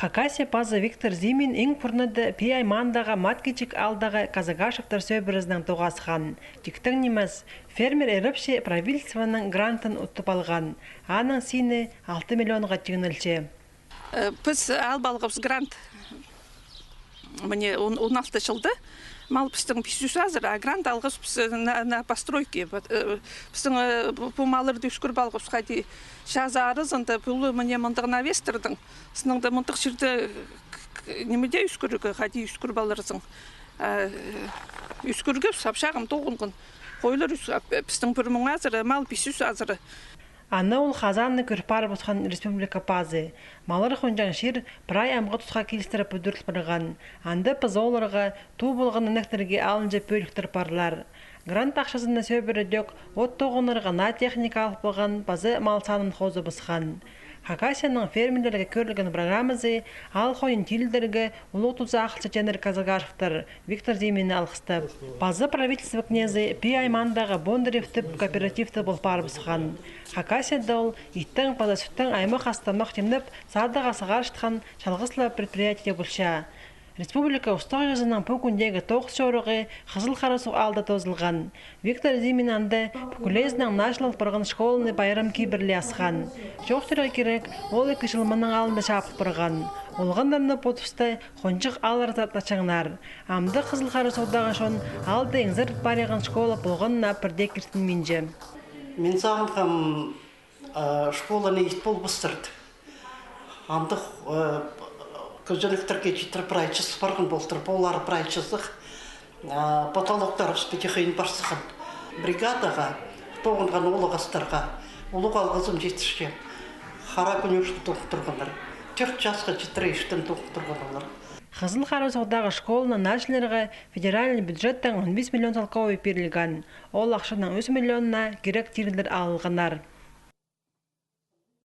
Хакасия пазы Виктор Зимин ең пұрнады пей мандаға маткичик алдағы Казагашевтар сөбіріздің тоғасқан. Тіктің немес, фермер әріпше правительствоның грантын ұттып алған. Аның сені 6 миллионға тегінілше. Біз албалғыз грант, мне 16 жылды. Мал пістің писюс азыр, а грант алғыз на постройке. Пістің пумалырды үшкір балғыз қайди шаза арызында бұлы мне мұндығына вестердің. Сыныңда мұндық жерді немеде үшкірігі, қайди үшкір балырызың. Үшкіргі сапшағым тоғынғын. Қойлар пістің бір мұң азыры, мал писюс азыры. Аны ол қазанны көрпар бұтқан республика пазы. Малыр қонжан шер прай амға тұтқа келістіріп өдіріл бірған. Анды пыз оларға ту болған өнектерге алынжа бөліктір парлар. Грант ақшасында сөбірі дөк, от тоғынырға на техника алып болған пазы мал санын қозы бұсқан. Хакасияның фермерлерге көрілген программызы ал қойын тилдерге ұлы тұзы ақылшы жәнір Казагашевтар Виктор Зиминні алқысты. Пазы правительство князы пей аймандағы Бондаревтіп кооперативті бұл пар бұсқан. Хакасияда ол иттің паза сүттің аймақ астамақ темніп садыға сағарыштқан шалғысла предприятие бұлша. Республика ұстақ жазының пөкіндегі тоғыз жорығы қызыл қарасу алды тозылған. Виктор Зимин анды Пукулезінің Наtional бұрған школыны байрам кейбірлі асқан. Жоқтырға керек, ол 2 жылмының алында шапық бұрған. Олғандарны потусты қонжық алыр тачаңнар. Амды қызыл қарасудағы шон алды еңзір бариған школа болғанына бірде кіртін менже. Мен сағынғам школаны ет бол бұстырды. Амдық көзөніктерге жетір прайчысы барғын болтыр, болары прайчысық, потолоктар ұспетехейін барсықын. Бригадаға, тоғынған олығастарға, олық алғызым жетішке, қара күнештің тоқтырғандар, 4 жасқа жетірештің тоқтырғандар. Қызыл қарасудағы школына нашыларға федеральный бюджеттен 15 миллион салковый берілген. Ол ақшының 3 миллионына керек тирілдер алылғанар.